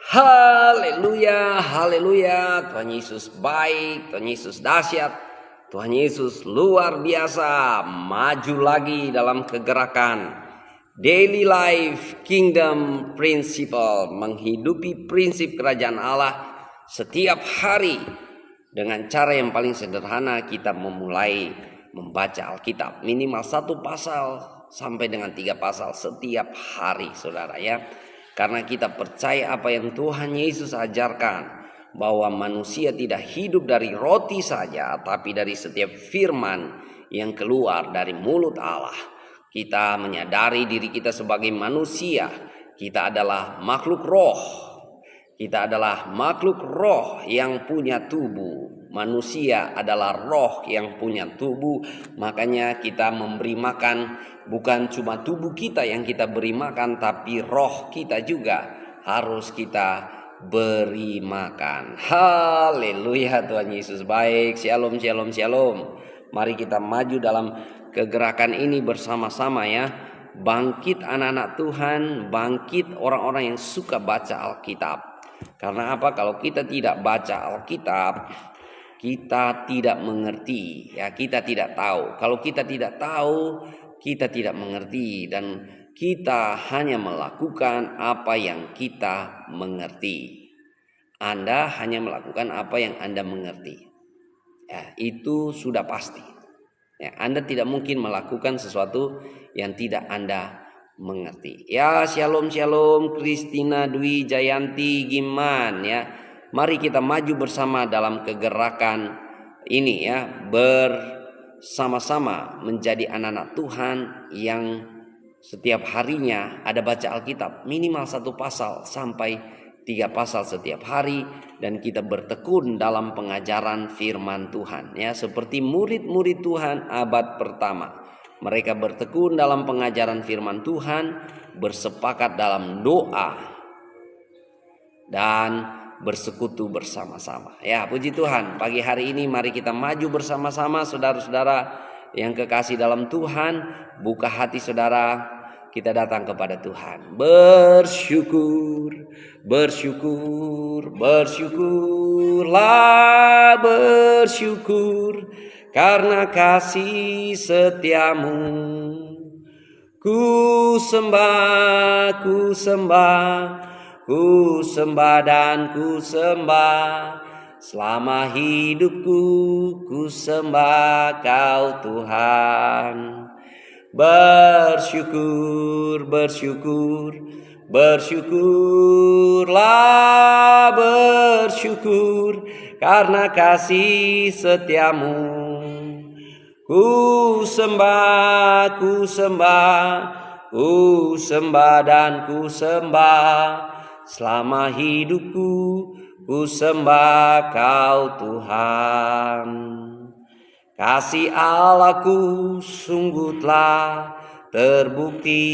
Haleluya, haleluya. Tuhan Yesus baik, Tuhan Yesus dahsyat, Tuhan Yesus luar biasa. Maju lagi dalam kegerakan Daily Life Kingdom Principle, menghidupi prinsip kerajaan Allah setiap hari. Dengan cara yang paling sederhana, kita memulai membaca Alkitab minimal 1 pasal sampai dengan 3 pasal setiap hari, saudara ya. Karena kita percaya apa yang Tuhan Yesus ajarkan, bahwa manusia tidak hidup dari roti saja, tapi dari setiap firman yang keluar dari mulut Allah. Kita menyadari diri kita sebagai manusia, kita adalah makhluk roh. Kita adalah makhluk roh yang punya tubuh. Manusia adalah roh yang punya tubuh. Makanya kita memberi makan bukan cuma tubuh kita yang kita beri makan, tapi roh kita juga harus kita beri makan. Haleluya, Tuhan Yesus baik. Shalom, shalom, shalom. Mari kita maju dalam kegerakan ini bersama-sama ya. Bangkit anak-anak Tuhan, bangkit orang-orang yang suka baca Alkitab. Karena apa? Kalau kita tidak baca Alkitab, kita tidak mengerti ya, kita tidak tahu. Kalau kita tidak tahu, kita tidak mengerti, dan kita hanya melakukan apa yang kita mengerti. Anda hanya melakukan apa yang Anda mengerti. Ya, itu sudah pasti. Ya, Anda tidak mungkin melakukan sesuatu yang tidak Anda mengerti. Ya, shalom shalom, Kristina Dwi Jayanti Giman ya. Mari kita maju bersama dalam kegerakan ini ya, bersama-sama menjadi anak-anak Tuhan yang setiap harinya ada baca Alkitab minimal 1 pasal sampai 3 pasal setiap hari, dan kita bertekun dalam pengajaran firman Tuhan ya, seperti murid-murid Tuhan abad pertama. Mereka bertekun dalam pengajaran firman Tuhan, bersepakat dalam doa, dan bersekutu bersama-sama. Ya, puji Tuhan. Pagi hari ini mari kita maju bersama-sama, saudara-saudara yang kekasih dalam Tuhan. Buka hati saudara, kita datang kepada Tuhan. Bersyukur, bersyukur, bersyukurlah, bersyukur karena kasih setiamu. Ku sembah, ku sembah, ku sembah dan ku sembah. Selama hidupku ku sembah Kau Tuhan. Bersyukur, bersyukur, bersyukurlah, bersyukur karena kasih setiamu. Ku sembah, ku sembah, ku sembah dan ku sembah. Selama hidupku ku sembah Kau Tuhan. Kasih Allahku sungguh telah terbukti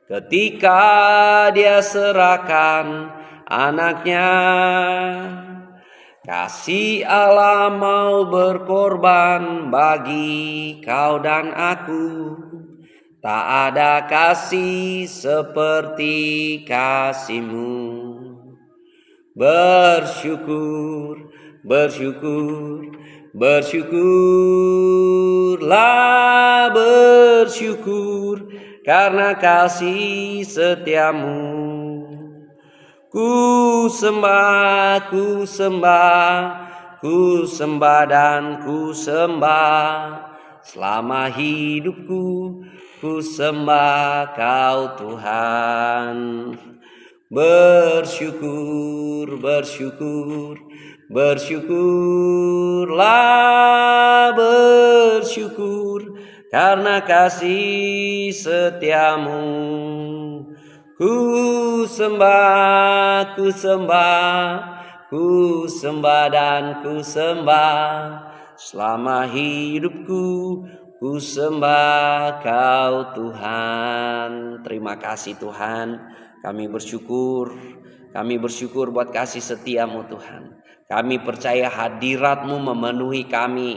ketika Dia serahkan anaknya. Kasih Allah mau berkorban bagi kau dan aku. Tak ada kasih seperti kasih-Mu. Bersyukur, bersyukur, bersyukurlah, bersyukur karena kasih setiamu. Ku sembah, ku sembah, ku sembah dan ku sembah. Selama hidupku ku sembah Kau Tuhan. Bersyukur, bersyukur, bersyukurlah, bersyukur karena kasih setiamu. Ku sembah, ku sembah, ku sembah dan ku sembah. Selama hidupku ku sembah Kau Tuhan. Terima kasih Tuhan. Kami bersyukur buat kasih setia-Mu Tuhan. Kami percaya hadirat-Mu memenuhi kami.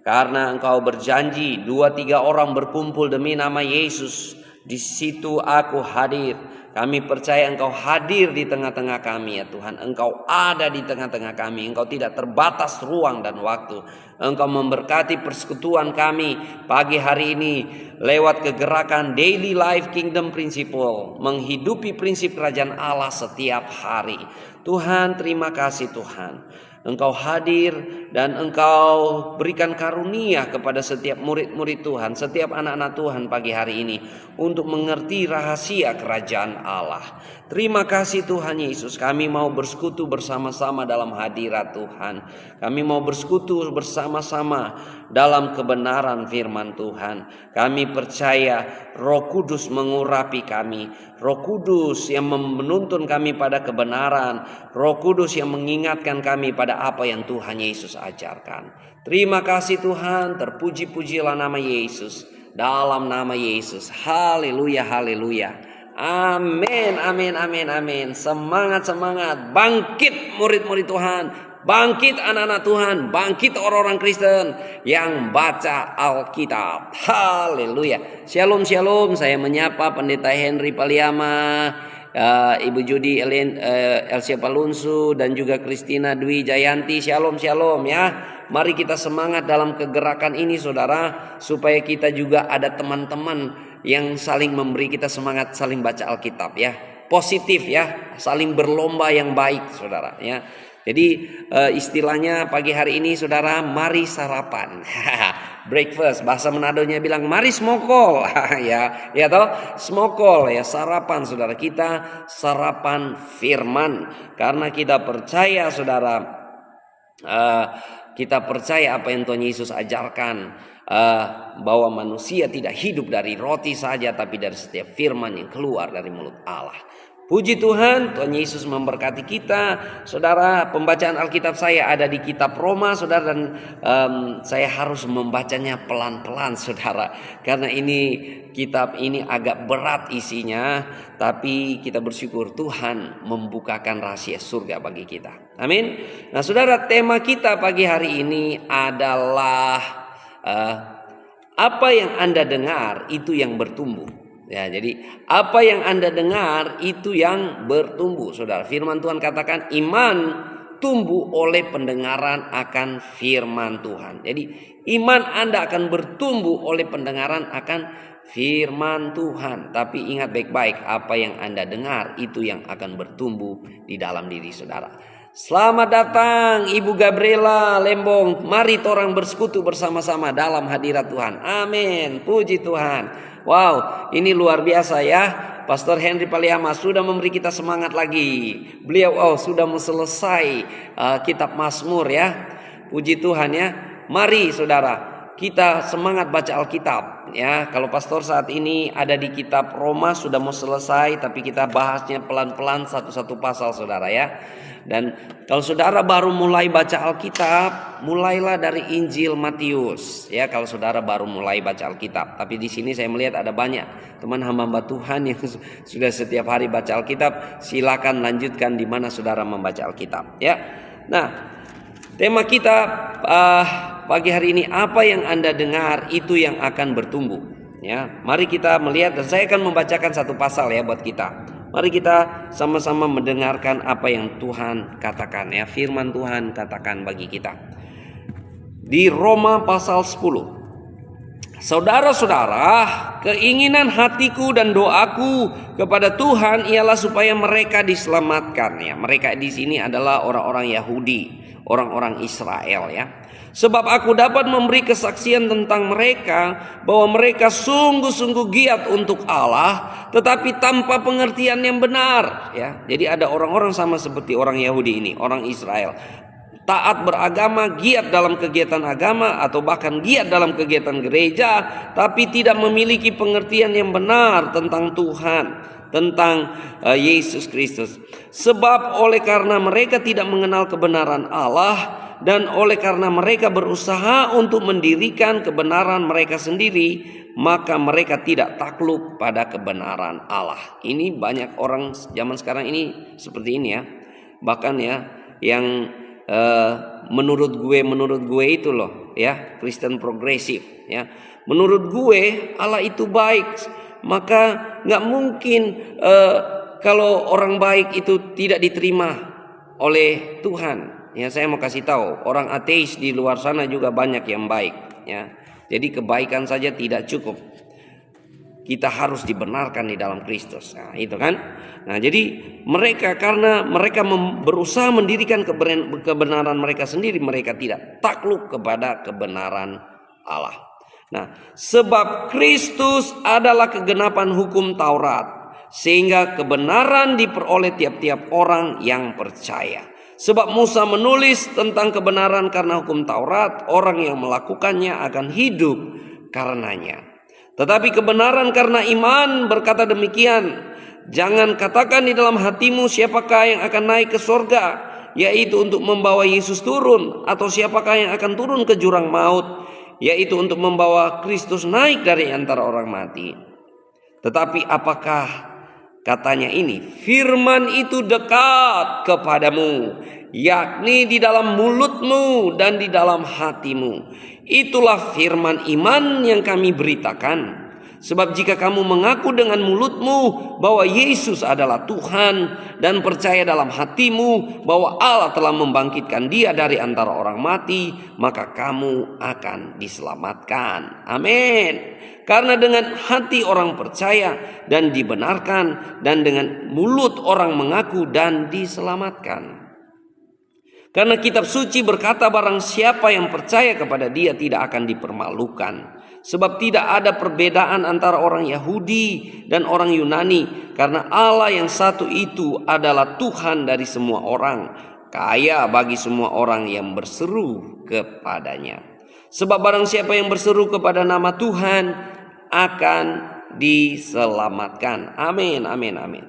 Karena Engkau berjanji 2-3 orang berkumpul demi nama Yesus, di situ Aku hadir. Kami percaya Engkau hadir di tengah-tengah kami ya Tuhan. Engkau ada di tengah-tengah kami. Engkau tidak terbatas ruang dan waktu. Engkau memberkati persekutuan kami pagi hari ini lewat kegerakan Daily Life Kingdom Principle. Menghidupi prinsip kerajaan Allah setiap hari. Tuhan, terima kasih Tuhan. Engkau hadir dan Engkau berikan karunia kepada setiap murid-murid Tuhan, setiap anak-anak Tuhan pagi hari ini untuk mengerti rahasia kerajaan Allah. Terima kasih Tuhan Yesus, kami mau bersekutu bersama-sama dalam hadirat Tuhan. Kami mau bersekutu bersama-sama dalam kebenaran firman Tuhan. Kami percaya Roh Kudus mengurapi kami, Roh Kudus yang menuntun kami pada kebenaran, Roh Kudus yang mengingatkan kami pada apa yang Tuhan Yesus ajarkan. Terima kasih Tuhan, terpuji-pujilah nama Yesus, dalam nama Yesus. Haleluya, haleluya. Amin, amin, amin, amin. Semangat, semangat. Bangkit murid-murid Tuhan. Bangkit anak-anak Tuhan. Bangkit orang-orang Kristen yang baca Alkitab. Haleluya. Shalom, shalom. Saya menyapa Pendeta Henry Paliama, Ibu Judi Elsia Palunsu, dan juga Christina Dwi Jayanti. Shalom, shalom ya. Mari kita semangat dalam kegerakan ini saudara, supaya kita juga ada teman-teman yang saling memberi kita semangat, saling baca Alkitab ya. Positif ya, saling berlomba yang baik saudara ya. Jadi istilahnya pagi hari ini saudara, mari sarapan. Breakfast, bahasa Manadonya bilang mari smokol. ya toh, smokol ya, sarapan saudara. Kita sarapan firman karena kita percaya saudara, kita percaya apa yang Tuhan Yesus ajarkan, bahwa manusia tidak hidup dari roti saja, tapi dari setiap firman yang keluar dari mulut Allah. Puji Tuhan, Tuhan Yesus memberkati kita. Saudara, pembacaan Alkitab saya ada di kitab Roma, saudara, dan saya harus membacanya pelan-pelan, saudara, karena ini kitab ini agak berat isinya, tapi kita bersyukur Tuhan membukakan rahasia surga bagi kita. Amin. Nah, saudara, tema kita pagi hari ini adalah apa yang Anda dengar itu yang bertumbuh. Ya, jadi apa yang Anda dengar itu yang bertumbuh, saudara. Firman Tuhan katakan iman tumbuh oleh pendengaran akan firman Tuhan. Jadi iman Anda akan bertumbuh oleh pendengaran akan firman Tuhan. Tapi ingat baik-baik, apa yang Anda dengar itu yang akan bertumbuh di dalam diri saudara. Selamat datang Ibu Gabriela Lembong. Mari orang bersekutu bersama-sama dalam hadirat Tuhan. Amin. Puji Tuhan. Wow, ini luar biasa ya. Pastor Henry Paliama sudah memberi kita semangat lagi. Beliau sudah selesai kitab Mazmur ya. Puji Tuhan ya. Mari saudara, kita semangat baca Alkitab ya. Kalau pastor saat ini ada di kitab Roma, sudah mau selesai, tapi kita bahasnya pelan-pelan satu-satu pasal saudara ya. Dan kalau saudara baru mulai baca Alkitab, mulailah dari Injil Matius ya. Kalau saudara baru mulai baca Alkitab, tapi di sini saya melihat ada banyak teman hamba Tuhan yang sudah setiap hari baca Alkitab. Silakan lanjutkan di mana saudara membaca Alkitab ya. Nah, tema kita pagi hari ini, apa yang Anda dengar itu yang akan bertumbuh ya. Mari kita melihat, dan saya akan membacakan satu pasal ya buat kita. Mari kita sama-sama mendengarkan apa yang Tuhan katakan ya. Firman Tuhan katakan bagi kita di Roma pasal 10. Saudara-saudara, keinginan hatiku dan doaku kepada Tuhan ialah supaya mereka diselamatkan ya. Mereka di sini adalah orang-orang Yahudi, orang-orang Israel ya. Sebab aku dapat memberi kesaksian tentang mereka bahwa mereka sungguh-sungguh giat untuk Allah, tetapi tanpa pengertian yang benar ya. Jadi ada orang-orang sama seperti orang Yahudi ini, orang Israel. Taat beragama, giat dalam kegiatan agama, atau bahkan giat dalam kegiatan gereja, tapi tidak memiliki pengertian yang benar tentang Tuhan, tentang Yesus Kristus. Sebab oleh karena mereka tidak mengenal kebenaran Allah, dan oleh karena mereka berusaha untuk mendirikan kebenaran mereka sendiri, maka mereka tidak takluk pada kebenaran Allah. Ini banyak orang zaman sekarang ini seperti ini ya. Bahkan ya, yang menurut gue itu loh ya, Kristen progresif ya. Menurut gue Allah itu baik, maka nggak mungkin kalau orang baik itu tidak diterima oleh Tuhan, ya saya mau kasih tahu, orang ateis di luar sana juga banyak yang baik, ya. Jadi kebaikan saja tidak cukup. Kita harus dibenarkan di dalam Kristus. Nah, itu kan. Nah, jadi mereka karena mereka berusaha mendirikan kebenaran mereka sendiri, mereka tidak takluk kepada kebenaran Allah. Nah, sebab Kristus adalah kegenapan hukum Taurat, sehingga kebenaran diperoleh tiap-tiap orang yang percaya. Sebab Musa menulis tentang kebenaran karena hukum Taurat, orang yang melakukannya akan hidup karenanya. Tetapi kebenaran karena iman berkata demikian, jangan katakan di dalam hatimu siapakah yang akan naik ke sorga, yaitu untuk membawa Yesus turun, atau siapakah yang akan turun ke jurang maut, yaitu untuk membawa Kristus naik dari antara orang mati. Tetapi apakah katanya ini? Firman itu dekat kepadamu, yakni di dalam mulutmu dan di dalam hatimu. Itulah firman iman yang kami beritakan. Sebab jika kamu mengaku dengan mulutmu bahwa Yesus adalah Tuhan dan percaya dalam hatimu bahwa Allah telah membangkitkan Dia dari antara orang mati, maka kamu akan diselamatkan. Amin. Karena dengan hati orang percaya dan dibenarkan, dan dengan mulut orang mengaku dan diselamatkan. Karena kitab suci berkata, barang siapa yang percaya kepada Dia tidak akan dipermalukan. Sebab tidak ada perbedaan antara orang Yahudi dan orang Yunani, karena Allah yang satu itu adalah Tuhan dari semua orang, kaya bagi semua orang yang berseru kepadanya. Sebab barang siapa yang berseru kepada nama Tuhan akan diselamatkan. Amin, amin, amin.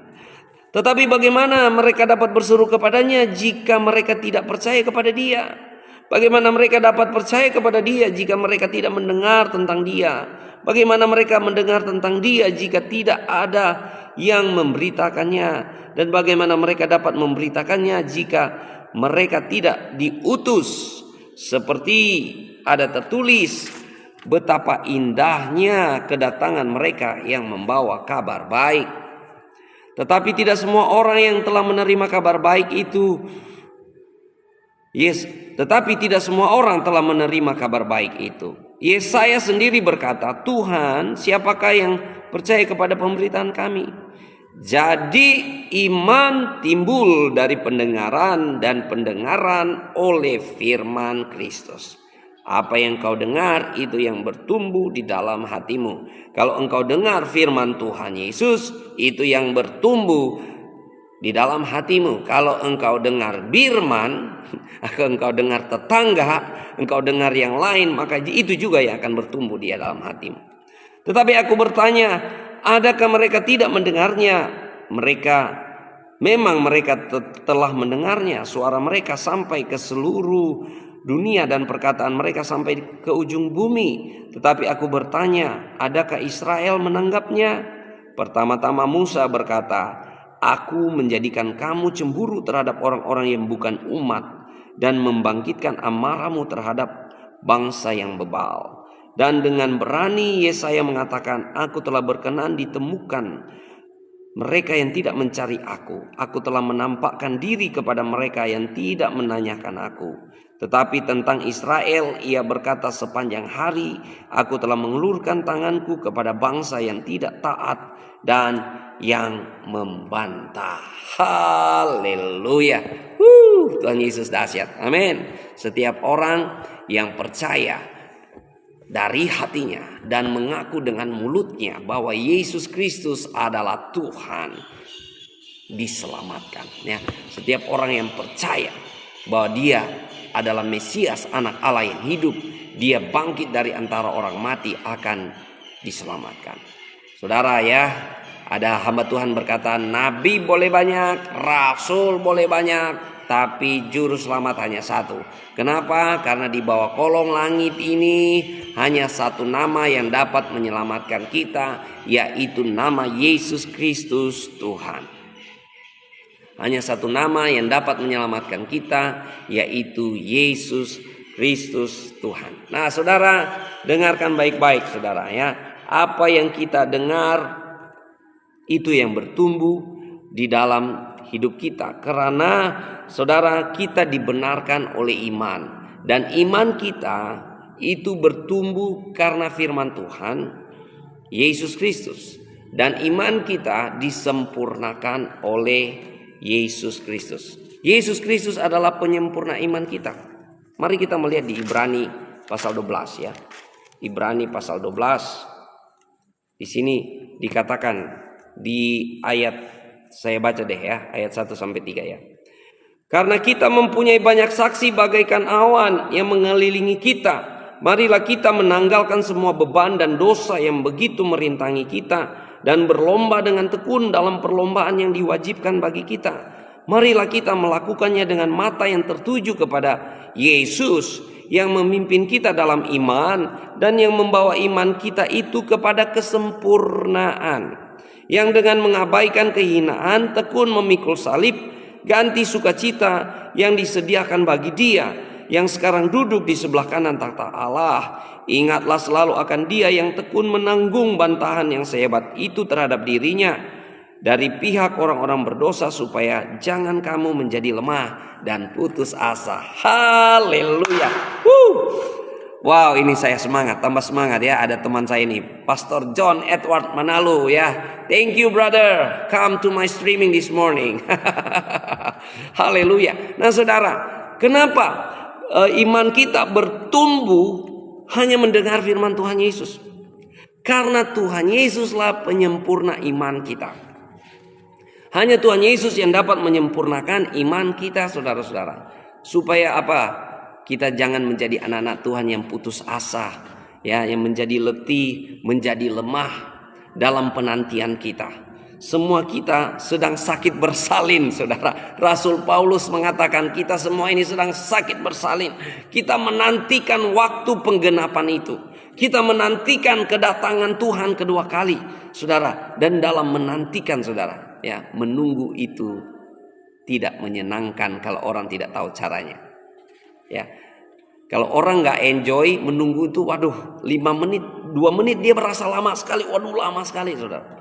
Tetapi bagaimana mereka dapat berseru kepadanya jika mereka tidak percaya kepada Dia? Bagaimana mereka dapat percaya kepada Dia jika mereka tidak mendengar tentang Dia? Bagaimana mereka mendengar tentang Dia jika tidak ada yang memberitakannya? Dan bagaimana mereka dapat memberitakannya jika mereka tidak diutus? Seperti ada tertulis, betapa indahnya kedatangan mereka yang membawa kabar baik. Tetapi tidak semua orang yang telah menerima kabar baik itu, tetapi tidak semua orang telah menerima kabar baik itu. Yesaya sendiri berkata, Tuhan, siapakah yang percaya kepada pemberitaan kami? Jadi iman timbul dari pendengaran, dan pendengaran oleh firman Kristus. Apa yang kau dengar itu yang bertumbuh di dalam hatimu. Kalau engkau dengar firman Tuhan Yesus, itu yang bertumbuh di dalam hatimu. Kalau engkau dengar birman, engkau dengar tetangga, engkau dengar yang lain, maka itu juga yang akan bertumbuh di dalam hatimu. Tetapi aku bertanya, adakah mereka tidak mendengarnya? Mereka telah mendengarnya. Suara mereka sampai ke seluruh dunia dan perkataan mereka sampai ke ujung bumi. Tetapi aku bertanya, adakah Israel menanggapnya? Pertama-tama Musa berkata, aku menjadikan kamu cemburu terhadap orang-orang yang bukan umat, dan membangkitkan amarahmu terhadap bangsa yang bebal. Dan dengan berani Yesaya mengatakan, aku telah berkenan ditemukan mereka yang tidak mencari aku. Aku telah menampakkan diri kepada mereka yang tidak menanyakan aku. Tetapi tentang Israel ia berkata, sepanjang hari aku telah mengulurkan tanganku kepada bangsa yang tidak taat dan yang membantah. Haleluya. Tuhan Yesus dahsyat. Amin. Setiap orang yang percaya dari hatinya dan mengaku dengan mulutnya bahwa Yesus Kristus adalah Tuhan, diselamatkan. Ya, setiap orang yang percaya bahwa Dia adalah Mesias, anak Allah yang hidup, Dia bangkit dari antara orang mati, akan diselamatkan. Saudara ya, ada hamba Tuhan berkata, nabi boleh banyak, rasul boleh banyak, tapi juru selamat hanya satu. Kenapa? Karena di bawah kolong langit ini hanya satu nama yang dapat menyelamatkan kita, yaitu nama Yesus Kristus Tuhan. Hanya satu nama yang dapat menyelamatkan kita, yaitu Yesus Kristus Tuhan. Nah, saudara, dengarkan baik-baik, saudara ya. Apa yang kita dengar itu yang bertumbuh di dalam hidup kita. Karena saudara, kita dibenarkan oleh iman, dan iman kita itu bertumbuh karena firman Tuhan Yesus Kristus, dan iman kita disempurnakan oleh Yesus Kristus. Yesus Kristus adalah penyempurna iman kita. Mari kita melihat di Ibrani pasal 12 ya. Ibrani pasal 12. Di sini dikatakan di ayat, saya baca deh ya, ayat 1 sampai 3 ya. Karena kita mempunyai banyak saksi bagaikan awan yang mengelilingi kita, marilah kita menanggalkan semua beban dan dosa yang begitu merintangi kita, dan berlomba dengan tekun dalam perlombaan yang diwajibkan bagi kita. Marilah kita melakukannya dengan mata yang tertuju kepada Yesus yang memimpin kita dalam iman dan yang membawa iman kita itu kepada kesempurnaan, yang dengan mengabaikan kehinaan tekun memikul salib, ganti sukacita yang disediakan bagi Dia yang sekarang duduk di sebelah kanan takhta Allah. Ingatlah selalu akan Dia yang tekun menanggung bantahan yang sehebat itu terhadap dirinya dari pihak orang-orang berdosa, supaya jangan kamu menjadi lemah dan putus asa. Haleluya. Wow, ini saya semangat, tambah semangat ya. Ada teman saya ini, Pastor John Edward Manalu ya. Thank you brother, come to my streaming this morning. Haleluya. Nah saudara, kenapa iman kita bertumbuh hanya mendengar firman Tuhan Yesus? Karena Tuhan Yesuslah penyempurna iman kita. Hanya Tuhan Yesus yang dapat menyempurnakan iman kita, saudara-saudara. Supaya apa? Kita jangan menjadi anak-anak Tuhan yang putus asa, ya, yang menjadi letih, menjadi lemah dalam penantian kita. Semua kita sedang sakit bersalin, saudara. Rasul Paulus mengatakan kita semua ini sedang sakit bersalin. Kita menantikan waktu penggenapan itu. Kita menantikan kedatangan Tuhan kedua kali, saudara. Dan dalam menantikan, saudara, ya, menunggu itu tidak menyenangkan kalau orang tidak tahu caranya. Ya, kalau orang nggak enjoy menunggu itu, waduh, 5 menit, 2 menit dia merasa lama sekali, waduh lama sekali, saudara.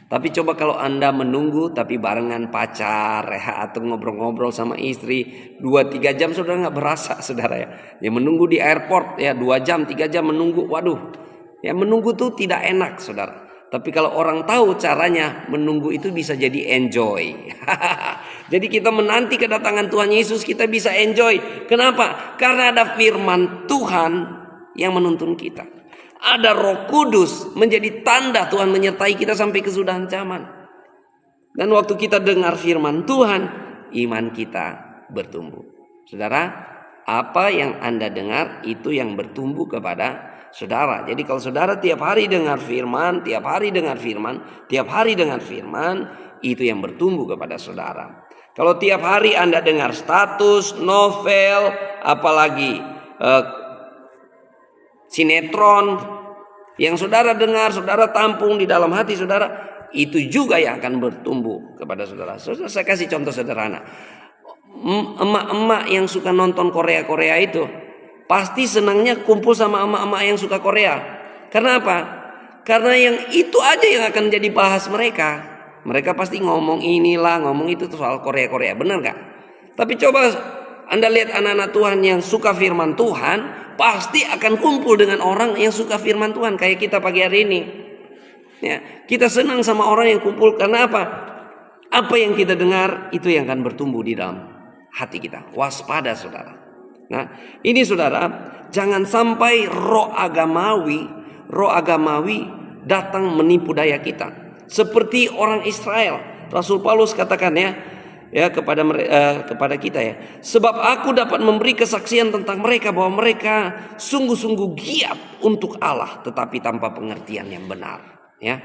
Tapi coba kalau Anda menunggu tapi barengan pacar ya, atau ngobrol-ngobrol sama istri 2-3 jam, saudara nggak berasa, saudara ya. Ya menunggu di airport ya 2 jam 3 jam menunggu, waduh, ya menunggu tuh tidak enak, saudara. Tapi kalau orang tahu caranya, menunggu itu bisa jadi enjoy. Jadi kita menanti kedatangan Tuhan Yesus, kita bisa enjoy. Kenapa? Karena ada firman Tuhan yang menuntun kita. Ada Roh Kudus menjadi tanda Tuhan menyertai kita sampai kesudahan zaman. Dan waktu kita dengar firman Tuhan, iman kita bertumbuh. Saudara, apa yang Anda dengar itu yang bertumbuh kepada saudara. Jadi kalau saudara tiap hari dengar firman, tiap hari dengar firman, tiap hari dengar firman, itu yang bertumbuh kepada saudara. Kalau tiap hari Anda dengar status, novel, apalagi sinetron yang saudara dengar, saudara tampung di dalam hati saudara, itu juga yang akan bertumbuh kepada saudara. Saya kasih contoh sederhana. Emak-emak yang suka nonton Korea-Korea itu pasti senangnya kumpul sama emak-emak yang suka Korea. Karena apa? Karena yang itu aja yang akan jadi bahas mereka. Mereka pasti ngomong inilah, ngomong itu soal Korea-Korea. Benar gak? Tapi coba Anda lihat anak-anak Tuhan yang suka firman Tuhan, pasti akan kumpul dengan orang yang suka firman Tuhan. Kayak kita pagi hari ini ya, kita senang sama orang yang kumpul. Karena apa? Apa yang kita dengar itu yang akan bertumbuh di dalam hati kita. Waspada saudara. Nah ini saudara, jangan sampai roh agamawi datang menipu daya kita. Seperti orang Israel, Rasul Paulus katakan ya kepada kita ya. Sebab aku dapat memberi kesaksian tentang mereka bahwa mereka sungguh-sungguh giat untuk Allah, tetapi tanpa pengertian yang benar. Ya.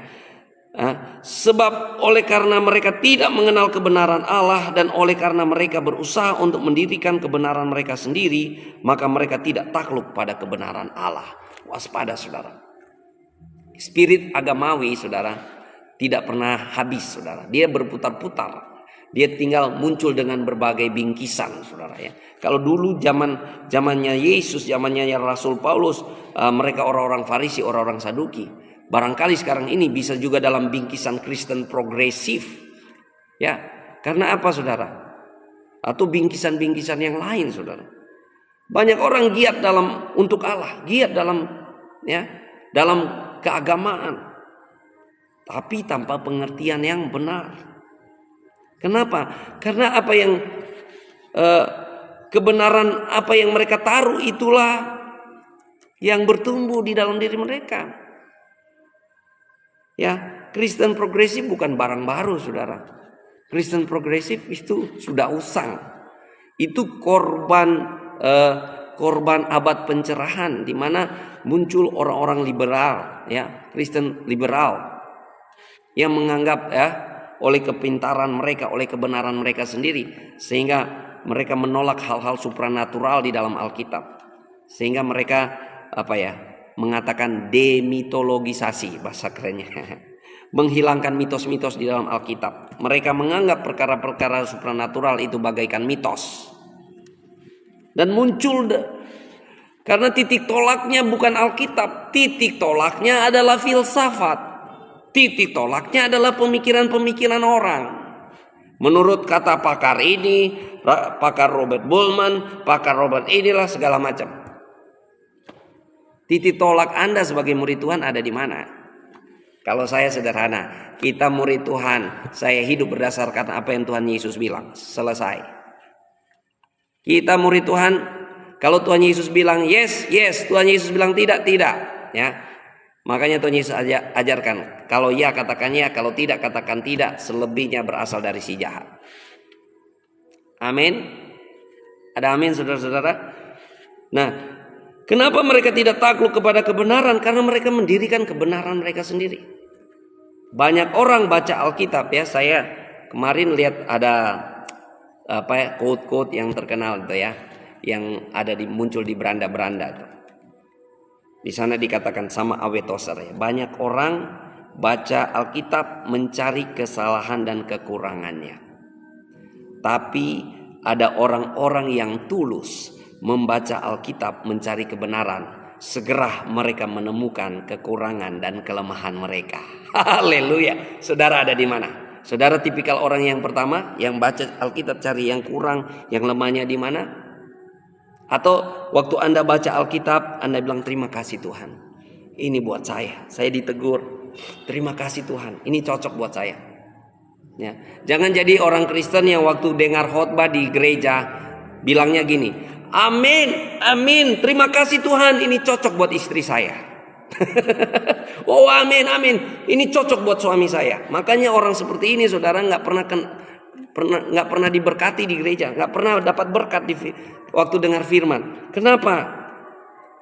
Sebab oleh karena mereka tidak mengenal kebenaran Allah dan oleh karena mereka berusaha untuk mendirikan kebenaran mereka sendiri, maka mereka tidak takluk pada kebenaran Allah. Waspada saudara. Spirit agamawi saudara tidak pernah habis saudara. Dia berputar-putar. Dia tinggal muncul dengan berbagai bingkisan saudara ya. Kalau dulu zamannya Yesus, zamannya Rasul Paulus, mereka orang-orang Farisi, orang-orang Saduki. Barangkali sekarang ini bisa juga dalam bingkisan Kristen progresif. Ya, karena apa saudara? Atau bingkisan-bingkisan yang lain saudara. Banyak orang giat untuk Allah, giat dalam keagamaan, tapi tanpa pengertian yang benar. Kenapa? Karena kebenaran apa yang mereka taruh itulah yang bertumbuh di dalam diri mereka. Ya, Kristen progresif bukan barang baru saudara. Kristen progresif itu sudah usang. Itu korban abad pencerahan, di mana muncul orang-orang liberal, ya, Kristen liberal, yang menganggap oleh kepintaran mereka, oleh kebenaran mereka sendiri, sehingga mereka menolak hal-hal supranatural di dalam Alkitab, sehingga mereka mengatakan demitologisasi, bahasa kerennya. Menghilangkan mitos-mitos di dalam Alkitab. Mereka menganggap perkara-perkara supranatural itu bagaikan mitos. Dan muncul karena titik tolaknya bukan Alkitab, titik tolaknya adalah filsafat. Titik tolaknya adalah pemikiran-pemikiran orang. Menurut kata pakar ini, pakar Robert Bullman, pakar Robert inilah segala macam. Titik tolak Anda sebagai murid Tuhan ada di mana? Kalau saya sederhana, kita murid Tuhan, saya hidup berdasarkan apa yang Tuhan Yesus bilang. Selesai. Kita murid Tuhan, kalau Tuhan Yesus bilang yes, yes, Tuhan Yesus bilang tidak, tidak, ya. Makanya Tuhan Yesus ajarkan, kalau ya katakan ya, kalau tidak katakan tidak, selebihnya berasal dari si jahat. Amin. Ada amin saudara-saudara. Nah, kenapa mereka tidak takluk kepada kebenaran? Karena mereka mendirikan kebenaran mereka sendiri. Banyak orang baca Alkitab, ya. Saya kemarin lihat ada quote-quote yang terkenal itu, ya, yang muncul di beranda-beranda itu. Di sana dikatakan sama Awetoser, ya. Banyak orang baca Alkitab mencari kesalahan dan kekurangannya. Tapi ada orang-orang yang tulus membaca Alkitab mencari kebenaran, segera mereka menemukan kekurangan dan kelemahan mereka. Haleluya. Saudara ada di mana? Saudara tipikal orang yang pertama yang baca Alkitab cari yang kurang, yang lemahnya di mana? Atau waktu Anda baca Alkitab, Anda bilang terima kasih Tuhan, ini buat saya ditegur, terima kasih Tuhan, ini cocok buat saya. Ya. Jangan jadi orang Kristen yang waktu dengar khotbah di gereja bilangnya gini, amin, amin, terima kasih Tuhan, ini cocok buat istri saya. Oh amin, amin, ini cocok buat suami saya. Makanya orang seperti ini saudara nggak pernah diberkati di gereja, nggak pernah dapat berkat waktu dengar firman. Kenapa?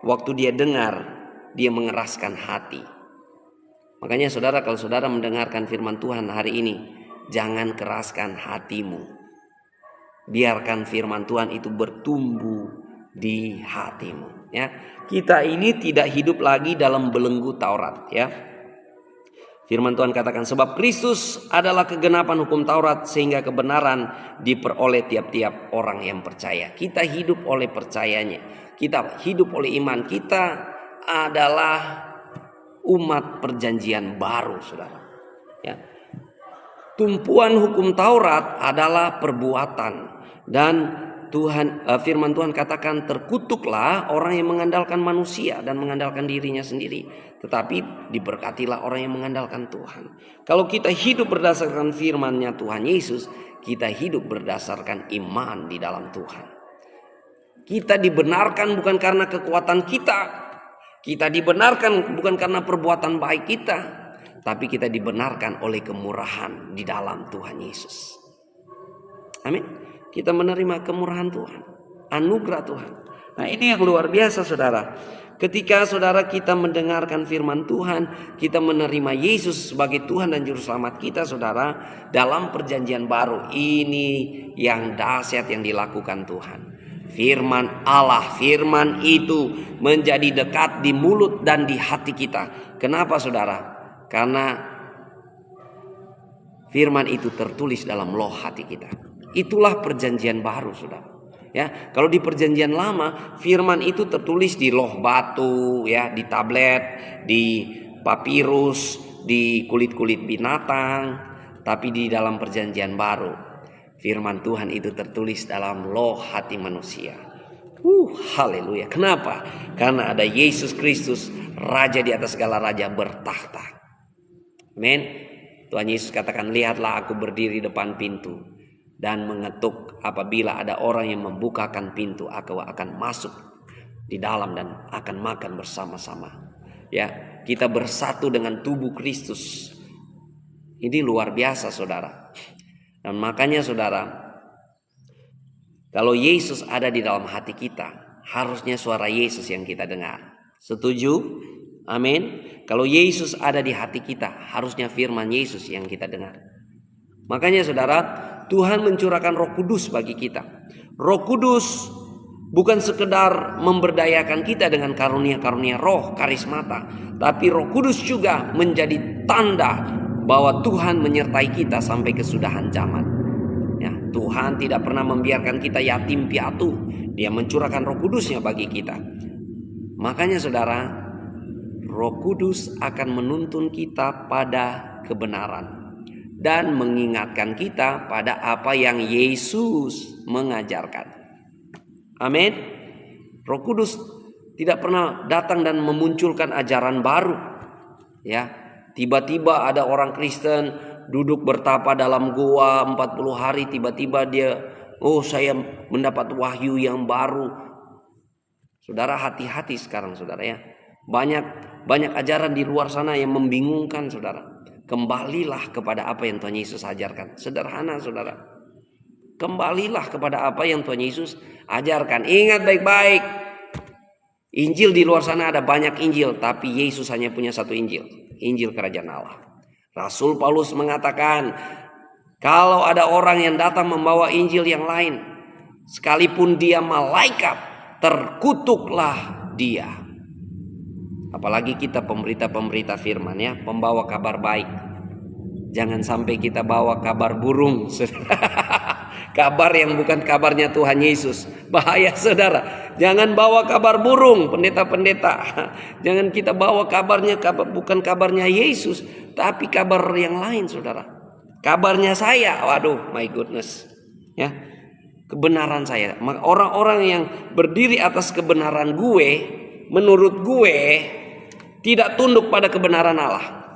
Waktu dia dengar, dia mengeraskan hati. Makanya saudara, kalau saudara mendengarkan firman Tuhan hari ini, jangan keraskan hatimu. Biarkan firman Tuhan itu bertumbuh di hatimu, ya. Kita ini tidak hidup lagi dalam belenggu Taurat, ya. Firman Tuhan katakan, sebab Kristus adalah kegenapan hukum Taurat sehingga kebenaran diperoleh tiap-tiap orang yang percaya. Kita hidup oleh percayanya. Kita hidup oleh iman. Kita adalah umat perjanjian baru, saudara. Ya. Tumpuan hukum Taurat adalah perbuatan. Dan firman Tuhan katakan, terkutuklah orang yang mengandalkan manusia dan mengandalkan dirinya sendiri, tetapi diberkatilah orang yang mengandalkan Tuhan. Kalau kita hidup berdasarkan firman-Nya Tuhan Yesus, kita hidup berdasarkan iman di dalam Tuhan. Kita dibenarkan bukan karena kekuatan kita. Kita dibenarkan bukan karena perbuatan baik kita, tapi kita dibenarkan oleh kemurahan di dalam Tuhan Yesus. Amin. Kita menerima kemurahan Tuhan, anugerah Tuhan. Nah, ini yang luar biasa saudara. Ketika saudara kita mendengarkan firman Tuhan, kita menerima Yesus sebagai Tuhan dan Juru Selamat kita, saudara, dalam perjanjian baru. Ini yang dahsyat yang dilakukan Tuhan. Firman Allah, firman itu menjadi dekat di mulut dan di hati kita. Kenapa saudara? Karena firman itu tertulis dalam loh hati kita. Itulah perjanjian baru, saudara. Ya, kalau di perjanjian lama, firman itu tertulis di loh batu, ya, di tablet, di papirus, di kulit-kulit binatang. Tapi di dalam perjanjian baru, firman Tuhan itu tertulis dalam loh hati manusia. Haleluya. Kenapa? Karena ada Yesus Kristus, Raja di atas segala raja, bertakhta. Amin. Tuhan Yesus katakan, lihatlah aku berdiri depan pintu dan mengetuk. Apabila ada orang yang membukakan pintu, aku akan masuk di dalam dan akan makan bersama-sama. Ya, kita bersatu dengan tubuh Kristus. Ini luar biasa, saudara. Dan makanya, saudara, kalau Yesus ada di dalam hati kita, harusnya suara Yesus yang kita dengar. Setuju? Amin. Kalau Yesus ada di hati kita, harusnya firman Yesus yang kita dengar. Makanya, saudara, Tuhan mencurahkan Roh Kudus bagi kita. Roh Kudus bukan sekedar memberdayakan kita dengan karunia-karunia roh, karismata, tapi Roh Kudus juga menjadi tanda bahwa Tuhan menyertai kita sampai kesudahan zaman. Ya, Tuhan tidak pernah membiarkan kita yatim piatu. Dia mencurahkan Roh Kudusnya bagi kita. Makanya, saudara, Roh Kudus akan menuntun kita pada kebenaran dan mengingatkan kita pada apa yang Yesus mengajarkan. Amin. Roh Kudus tidak pernah datang dan memunculkan ajaran baru. Ya, tiba-tiba ada orang Kristen duduk bertapa dalam gua 40 hari, tiba-tiba dia, saya mendapat wahyu yang baru. Saudara, hati-hati sekarang, saudara, ya. Banyak ajaran di luar sana yang membingungkan, saudara. Kembalilah kepada apa yang Tuhan Yesus ajarkan. Sederhana, saudara. Kembalilah kepada apa yang Tuhan Yesus ajarkan. Ingat baik-baik, Injil di luar sana ada banyak Injil, tapi Yesus hanya punya satu Injil, Injil Kerajaan Allah. Rasul Paulus mengatakan, kalau ada orang yang datang membawa Injil yang lain, sekalipun dia malaikat, terkutuklah dia. Apalagi kita pemberita-pemberita firman, ya, pembawa kabar baik. Jangan sampai kita bawa kabar burung, kabar yang bukan kabarnya Tuhan Yesus. Bahaya, saudara. Jangan bawa kabar burung, pendeta-pendeta. Jangan kita bawa kabarnya bukan kabarnya Yesus, tapi kabar yang lain, saudara. Kabarnya saya, waduh, my goodness. Ya, kebenaran saya. Orang-orang yang berdiri atas kebenaran gue, menurut gue, tidak tunduk pada kebenaran Allah.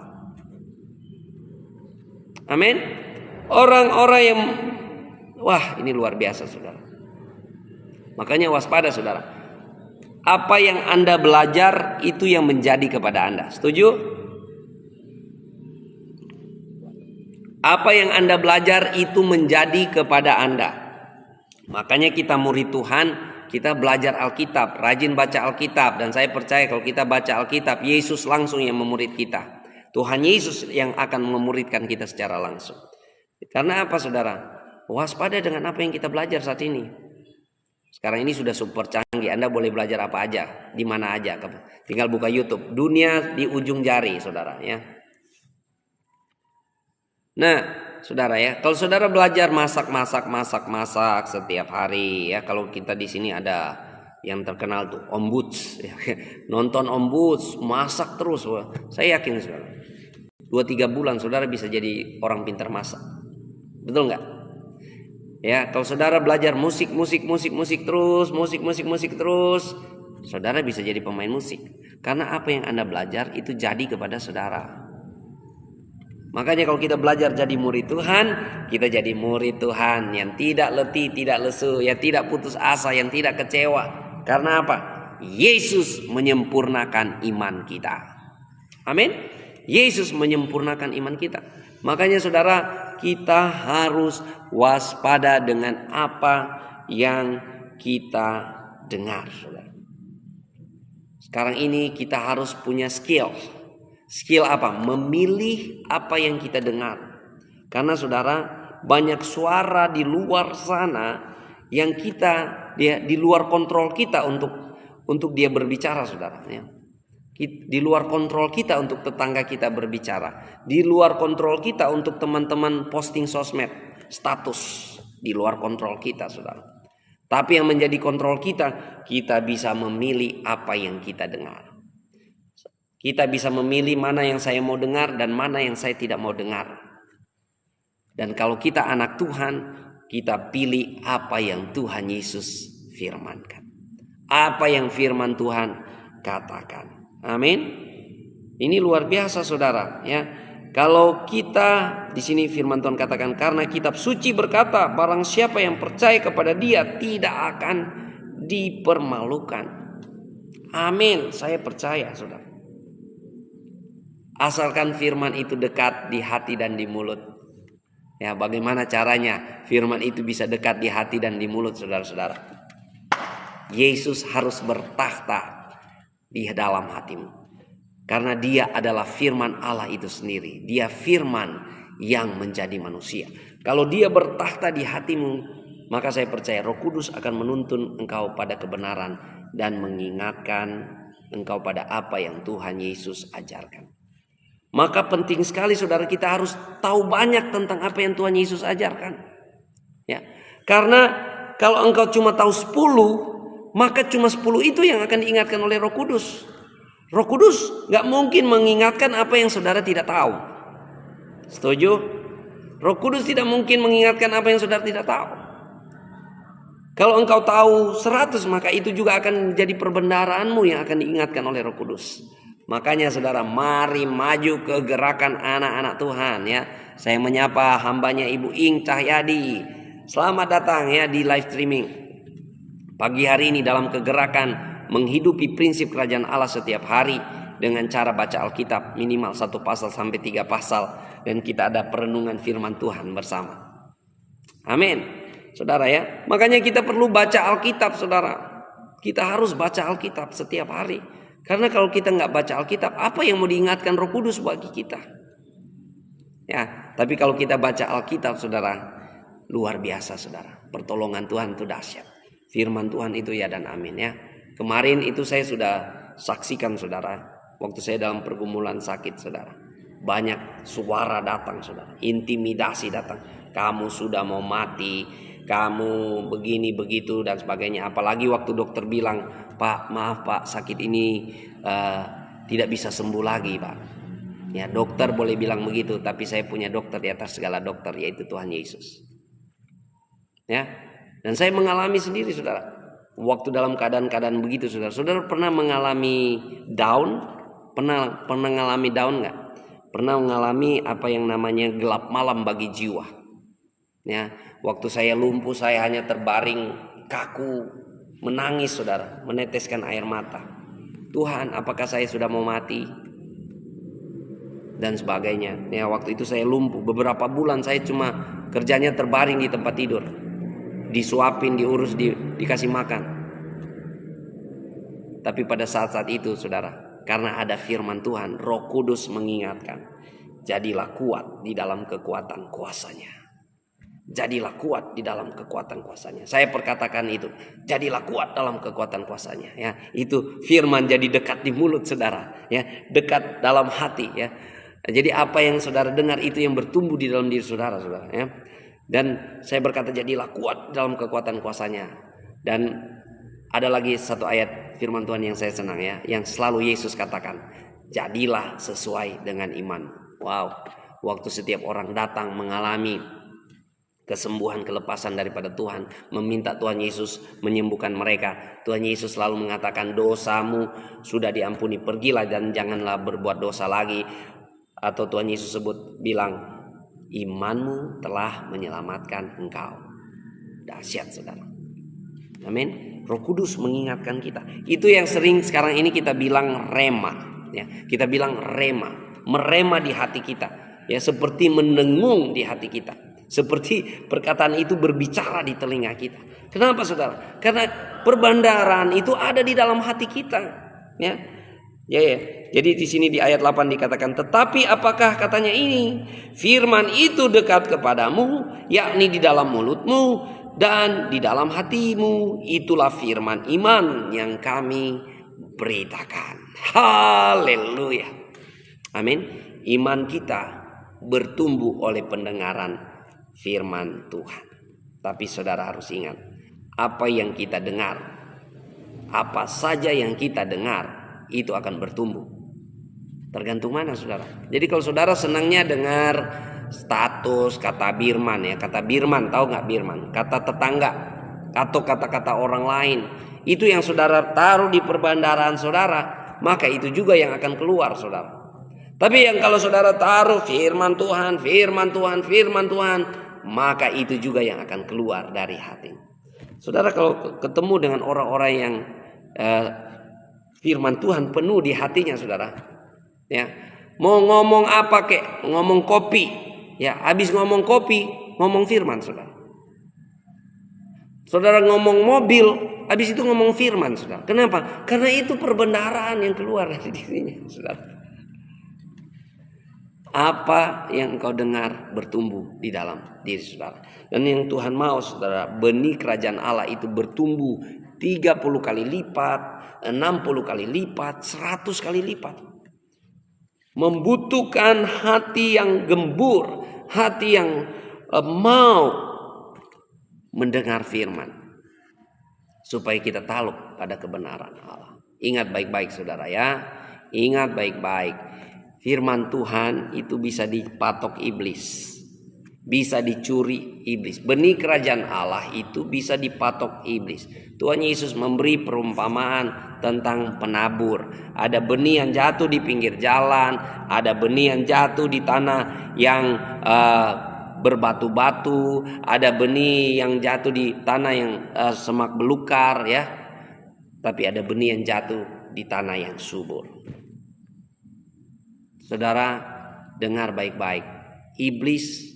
Amin. Orang-orang yang, ini luar biasa, saudara. Makanya waspada, saudara. Apa yang Anda belajar, itu yang menjadi kepada Anda. Setuju? Apa yang Anda belajar, itu menjadi kepada Anda. Makanya kita murid Tuhan, kita belajar Alkitab, rajin baca Alkitab. Dan saya percaya kalau kita baca Alkitab, Yesus langsung yang memurid kita. Tuhan Yesus yang akan memuridkan kita secara langsung. Karena apa, saudara? Waspada dengan apa yang kita belajar saat ini. Sekarang ini sudah super canggih. Anda boleh belajar apa aja, di mana aja. Tinggal buka YouTube. Dunia di ujung jari, saudara, ya. Nah, saudara, ya, kalau saudara belajar masak setiap hari, ya, kalau kita di sini ada yang terkenal tuh Om Boots, ya, nonton Om Boots, masak terus, saya yakin, saudara, 2-3 bulan saudara bisa jadi orang pintar masak, betul nggak? Ya, kalau saudara belajar musik terus, saudara bisa jadi pemain musik, karena apa yang Anda belajar itu jadi kepada saudara. Makanya kalau kita belajar jadi murid Tuhan, kita jadi murid Tuhan yang tidak letih, tidak lesu, yang tidak putus asa, yang tidak kecewa. Karena apa? Yesus menyempurnakan iman kita. Amin. Yesus menyempurnakan iman kita. Makanya, saudara, kita harus waspada dengan apa yang kita dengar, saudara. Sekarang ini kita harus punya skill. Skill apa? Memilih apa yang kita dengar. Karena, saudara, banyak suara di luar sana yang di luar kontrol kita untuk dia berbicara, saudara, ya. Di luar kontrol kita untuk tetangga kita berbicara. Di luar kontrol kita untuk teman-teman posting sosmed, status. Di luar kontrol kita, saudara. Tapi yang menjadi kontrol kita bisa memilih apa yang kita dengar. Kita bisa memilih mana yang saya mau dengar dan mana yang saya tidak mau dengar. Dan kalau kita anak Tuhan, kita pilih apa yang Tuhan Yesus firmankan. Apa yang firman Tuhan katakan. Amin. Ini luar biasa saudara ya. Kalau kita di sini firman Tuhan katakan, karena kitab suci berkata, barang siapa yang percaya kepada Dia tidak akan dipermalukan. Amin. Saya percaya saudara. Asalkan firman itu dekat di hati dan di mulut. Ya, bagaimana caranya firman itu bisa dekat di hati dan di mulut saudara-saudara? Yesus harus bertakhta di dalam hatimu. Karena Dia adalah firman Allah itu sendiri. Dia firman yang menjadi manusia. Kalau Dia bertakhta di hatimu, maka saya percaya Roh Kudus akan menuntun engkau pada kebenaran dan mengingatkan engkau pada apa yang Tuhan Yesus ajarkan. Maka penting sekali saudara, kita harus tahu banyak tentang apa yang Tuhan Yesus ajarkan. Ya. Karena kalau engkau cuma tahu 10, maka cuma 10 itu yang akan diingatkan oleh Roh Kudus. Roh Kudus gak mungkin mengingatkan apa yang saudara tidak tahu. Setuju? Roh Kudus tidak mungkin mengingatkan apa yang saudara tidak tahu. Kalau engkau tahu 100, maka itu juga akan jadi perbendaharaanmu yang akan diingatkan oleh Roh Kudus. Makanya saudara, mari maju ke gerakan anak-anak Tuhan ya. Saya menyapa hambanya Ibu Ing Cahyadi. Selamat datang ya di live streaming pagi hari ini dalam kegerakan menghidupi prinsip kerajaan Allah setiap hari dengan cara baca Alkitab minimal 1 pasal sampai 3 pasal, dan kita ada perenungan firman Tuhan bersama. Amin. Saudara ya, makanya kita perlu baca Alkitab saudara. Kita harus baca Alkitab setiap hari. Karena kalau kita nggak baca Alkitab, apa yang mau diingatkan Roh Kudus bagi kita? Ya, tapi kalau kita baca Alkitab, saudara, luar biasa, saudara. Pertolongan Tuhan itu dahsyat. Firman Tuhan itu ya dan amin ya. Kemarin itu saya sudah saksikan, saudara. Waktu saya dalam pergumulan sakit, saudara. Banyak suara datang, saudara. Intimidasi datang. Kamu sudah mau mati. Kamu begini begitu dan sebagainya. Apalagi waktu dokter bilang, Pak, maaf Pak, sakit ini tidak bisa sembuh lagi Pak. Ya, dokter boleh bilang begitu, tapi saya punya dokter di atas segala dokter, yaitu Tuhan Yesus. Ya, dan saya mengalami sendiri saudara. Waktu dalam keadaan-keadaan begitu saudara. Saudara pernah mengalami down? Pernah mengalami down nggak? Pernah mengalami apa yang namanya gelap malam bagi jiwa? Ya, waktu saya lumpuh, saya hanya terbaring kaku, menangis saudara, meneteskan air mata. Tuhan, apakah saya sudah mau mati? Dan sebagainya. Ya, waktu itu saya lumpuh beberapa bulan, saya cuma kerjanya terbaring di tempat tidur, disuapin, diurus, dikasih makan. Tapi pada saat-saat itu saudara, karena ada firman Tuhan, Roh Kudus mengingatkan, jadilah kuat di dalam kekuatan kuasanya. Jadilah kuat di dalam kekuatan kuasanya. Saya perkatakan itu. Jadilah kuat dalam kekuatan kuasanya. Ya, itu firman jadi dekat di mulut saudara. Ya, dekat dalam hati. Ya, jadi apa yang saudara dengar itu yang bertumbuh di dalam diri saudara, saudara. Ya, dan saya berkata jadilah kuat dalam kekuatan kuasanya. Dan ada lagi satu ayat firman Tuhan yang saya senang ya, yang selalu Yesus katakan, jadilah sesuai dengan iman. Wow, waktu setiap orang datang mengalami kesembuhan, kelepasan daripada Tuhan, meminta Tuhan Yesus menyembuhkan mereka, Tuhan Yesus selalu mengatakan, dosamu sudah diampuni, pergilah dan janganlah berbuat dosa lagi. Atau Tuhan Yesus bilang, imanmu telah menyelamatkan engkau. Dahsyat saudara. Amin. Roh Kudus mengingatkan kita. Itu yang sering sekarang ini kita bilang rema. Ya, kita bilang rema, merema di hati kita. Ya, seperti mendengung di hati kita. Seperti perkataan itu berbicara di telinga kita. Kenapa saudara? Karena perbendaharaan itu ada di dalam hati kita. Ya. Jadi di sini di ayat 8 dikatakan, tetapi apakah katanya ini? Firman itu dekat kepadamu, yakni di dalam mulutmu dan di dalam hatimu. Itulah firman iman yang kami beritakan. Haleluya. Amin. Iman kita bertumbuh oleh pendengaran firman Tuhan. Tapi saudara harus ingat, apa yang kita dengar, apa saja yang kita dengar, itu akan bertumbuh. Tergantung mana saudara. Jadi kalau saudara senangnya dengar status, kata birman ya. Kata birman, tahu nggak birman? Kata tetangga atau kata-kata orang lain. Itu yang saudara taruh di perbendaharaan saudara, maka itu juga yang akan keluar saudara. Tapi yang kalau saudara taruh firman Tuhan, firman Tuhan, firman Tuhan, maka itu juga yang akan keluar dari hati. Saudara kalau ketemu dengan orang-orang yang firman Tuhan penuh di hatinya saudara, ya mau ngomong apa kek, ngomong kopi, ya habis ngomong kopi, ngomong firman saudara. Saudara ngomong mobil, habis itu ngomong firman saudara. Kenapa? Karena itu perbendaharaan yang keluar dari dirinya saudara. Apa yang engkau dengar bertumbuh di dalam diri saudara. Dan yang Tuhan mau saudara, benih kerajaan Allah itu bertumbuh 30 kali lipat, 60 kali lipat, 100 kali lipat. Membutuhkan hati yang gembur, hati yang mau mendengar firman, supaya kita takluk pada kebenaran Allah. Ingat baik-baik saudara ya, ingat baik-baik. Firman Tuhan itu bisa dipatok iblis, bisa dicuri iblis. Benih kerajaan Allah itu bisa dipatok iblis. Tuhan Yesus memberi perumpamaan tentang penabur. Ada benih yang jatuh di pinggir jalan, ada benih yang jatuh di tanah yang berbatu-batu, ada benih yang jatuh di tanah yang semak belukar ya. Tapi ada benih yang jatuh di tanah yang subur. Saudara, dengar baik-baik. Iblis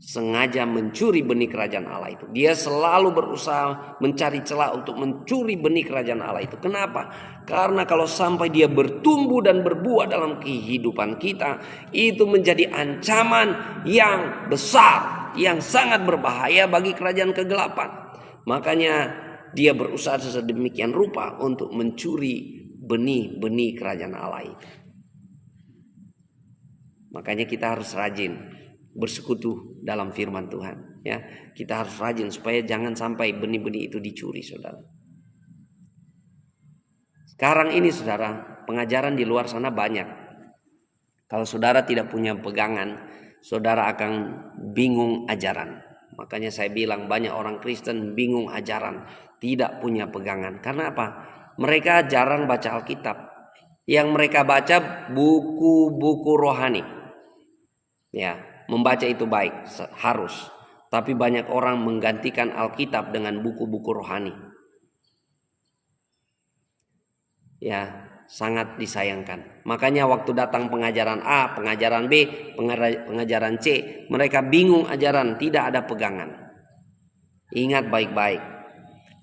sengaja mencuri benih kerajaan Allah itu. Dia selalu berusaha mencari celah untuk mencuri benih kerajaan Allah itu. Kenapa? Karena kalau sampai dia bertumbuh dan berbuah dalam kehidupan kita, itu menjadi ancaman yang besar, yang sangat berbahaya bagi kerajaan kegelapan. Makanya dia berusaha sedemikian rupa untuk mencuri benih-benih kerajaan Allah itu. Makanya kita harus rajin bersekutu dalam firman Tuhan ya. Kita harus rajin supaya jangan sampai benih-benih itu dicuri saudara. Sekarang ini saudara, pengajaran di luar sana banyak. Kalau saudara tidak punya pegangan, saudara akan bingung ajaran. Makanya saya bilang banyak orang Kristen bingung ajaran, tidak punya pegangan. Karena apa? Mereka jarang baca Alkitab. Yang mereka baca buku-buku rohani. Ya, membaca itu baik, harus. Tapi banyak orang menggantikan Alkitab dengan buku-buku rohani. Ya, sangat disayangkan. Makanya waktu datang pengajaran A, pengajaran B, pengajaran C, mereka bingung ajaran, tidak ada pegangan. Ingat baik-baik.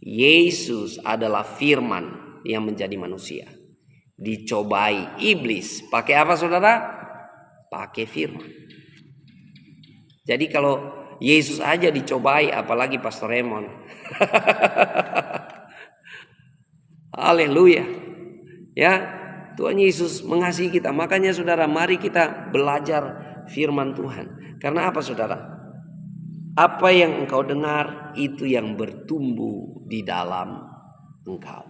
Yesus adalah firman yang menjadi manusia. Dicobai iblis. Pakai apa saudara? Pakai firman. Jadi kalau Yesus aja dicobai, apalagi Pastor Raymond. Haleluya. Ya, Tuhan Yesus mengasihi kita. Makanya saudara, mari kita belajar firman Tuhan. Karena apa saudara? Apa yang engkau dengar, itu yang bertumbuh di dalam engkau.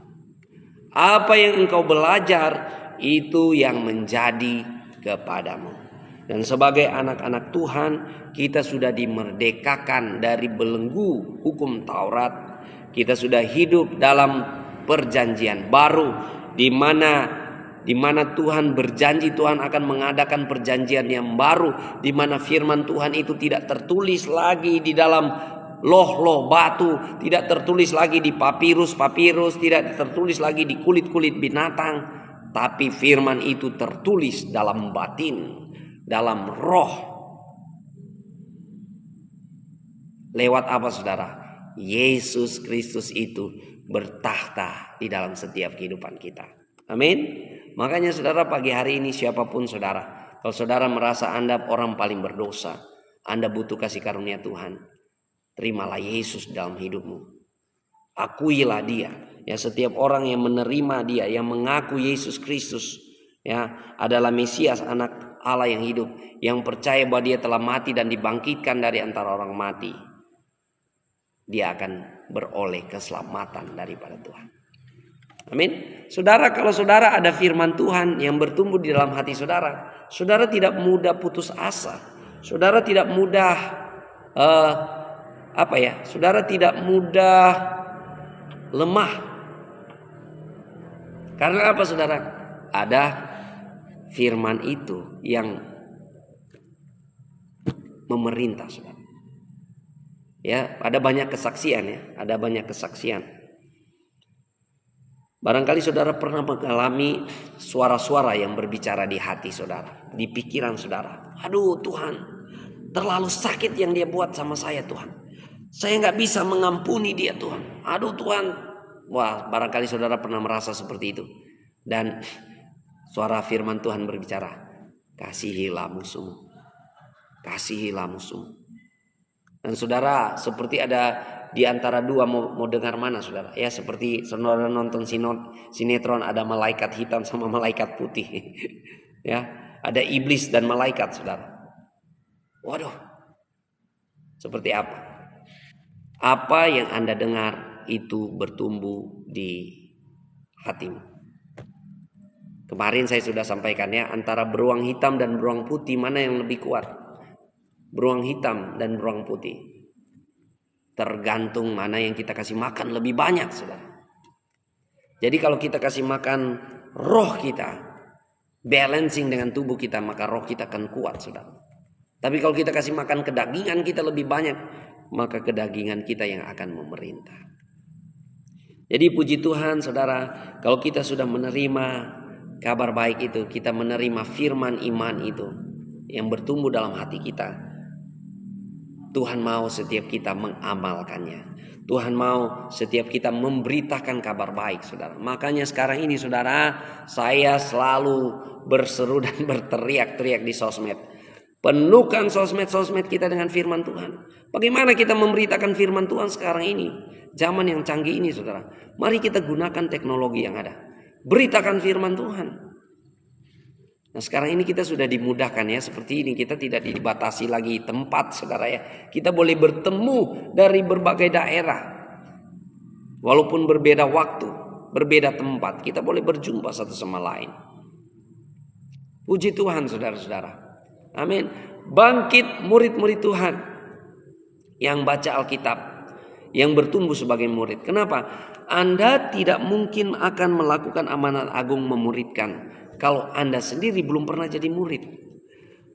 Apa yang engkau belajar, itu yang menjadi kepadamu. Dan sebagai anak-anak Tuhan, kita sudah dimerdekakan dari belenggu hukum Taurat. Kita sudah hidup dalam perjanjian baru, di mana Tuhan berjanji Tuhan akan mengadakan perjanjian yang baru, di mana firman Tuhan itu tidak tertulis lagi di dalam loh-loh batu, tidak tertulis lagi di papirus, tidak tertulis lagi di kulit-kulit binatang, tapi firman itu tertulis dalam batin, dalam roh. Lewat apa saudara? Yesus Kristus itu bertakhta di dalam setiap kehidupan kita. Amin. Makanya saudara, pagi hari ini siapapun saudara, kalau saudara merasa Anda orang paling berdosa, Anda butuh kasih karunia Tuhan, terimalah Yesus dalam hidupmu. Akuilah dia. Ya, setiap orang yang menerima dia, yang mengaku Yesus Kristus ya adalah Mesias, anak Allah yang hidup, yang percaya bahwa dia telah mati dan dibangkitkan dari antara orang mati, dia akan beroleh keselamatan daripada Tuhan. Amin. Saudara, kalau saudara ada firman Tuhan yang bertumbuh di dalam hati saudara, saudara tidak mudah putus asa. Saudara tidak mudah Saudara tidak mudah lemah. Karena apa, saudara? Ada firman itu yang memerintah, saudara. Ya, ada banyak kesaksian ya, ada banyak kesaksian. Barangkali saudara pernah mengalami suara-suara yang berbicara di hati saudara, di pikiran saudara. Aduh Tuhan, terlalu sakit yang dia buat sama saya Tuhan. Saya nggak bisa mengampuni dia Tuhan. Aduh Tuhan. Wah, barangkali saudara pernah merasa seperti itu. Dan suara firman Tuhan berbicara, kasihilah musuhmu. Kasihilah musuhmu. Dan saudara seperti ada di antara dua mau dengar mana saudara? Ya seperti saudara nonton sinetron ada malaikat hitam sama malaikat putih. Ya, ada iblis dan malaikat saudara. Waduh. Seperti apa? Apa yang Anda dengar itu bertumbuh di hatimu. Kemarin saya sudah sampaikan ya, antara beruang hitam dan beruang putih mana yang lebih kuat? Beruang hitam dan beruang putih. Tergantung mana yang kita kasih makan lebih banyak, saudara. Jadi kalau kita kasih makan roh kita, balancing dengan tubuh kita, maka roh kita akan kuat, saudara. Tapi kalau kita kasih makan kedagingan kita lebih banyak, maka kedagingan kita yang akan memerintah. Jadi puji Tuhan, saudara, kalau kita sudah menerima kabar baik itu, kita menerima firman iman itu yang bertumbuh dalam hati kita. Tuhan mau setiap kita mengamalkannya. Tuhan mau setiap kita memberitakan kabar baik, saudara. Makanya sekarang ini, saudara, saya selalu berseru dan berteriak-teriak di sosmed. Penuhkan sosmed kita dengan firman Tuhan. Bagaimana kita memberitakan firman Tuhan sekarang ini? Zaman yang canggih ini, saudara. Mari kita gunakan teknologi yang ada. Beritakan firman Tuhan. Nah sekarang ini kita sudah dimudahkan ya, seperti ini kita tidak dibatasi lagi tempat, saudara ya. Kita boleh bertemu dari berbagai daerah. Walaupun berbeda waktu, berbeda tempat, kita boleh berjumpa satu sama lain. Puji Tuhan saudara-saudara. Amin. Bangkit murid-murid Tuhan yang baca Alkitab, yang bertumbuh sebagai murid. Kenapa? Anda tidak mungkin akan melakukan amanat agung memuridkan kalau Anda sendiri belum pernah jadi murid.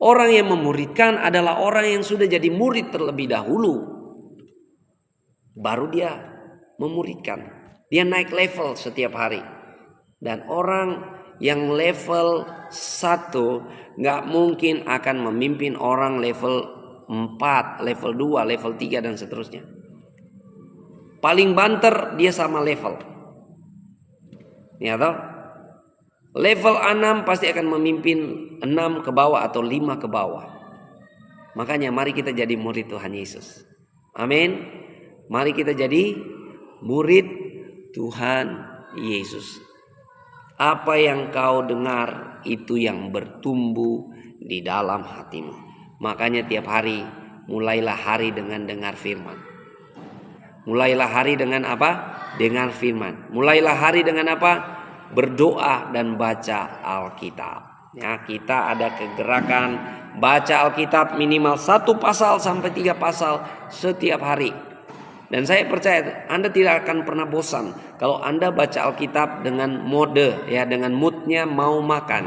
Orang yang memuridkan adalah orang yang sudah jadi murid terlebih dahulu. Baru dia memuridkan. Dia naik level setiap hari. Dan orang yang level 1 gak mungkin akan memimpin orang level 4, level 2, level 3 dan seterusnya. Paling banter dia sama level. Ya toh? Level 6 pasti akan memimpin 6 ke bawah atau 5 ke bawah. Makanya mari kita jadi murid Tuhan Yesus. Amin. Mari kita jadi murid Tuhan Yesus. Apa yang kau dengar itu yang bertumbuh di dalam hatimu. Makanya tiap hari mulailah hari dengan dengar firman. Mulailah hari dengan apa? Dengar firman. Mulailah hari dengan apa? Berdoa dan baca Alkitab. Ya, kita ada kegerakan baca Alkitab minimal 1 pasal sampai 3 pasal setiap hari. Dan saya percaya Anda tidak akan pernah bosan kalau Anda baca Alkitab dengan mode, ya, dengan moodnya mau makan.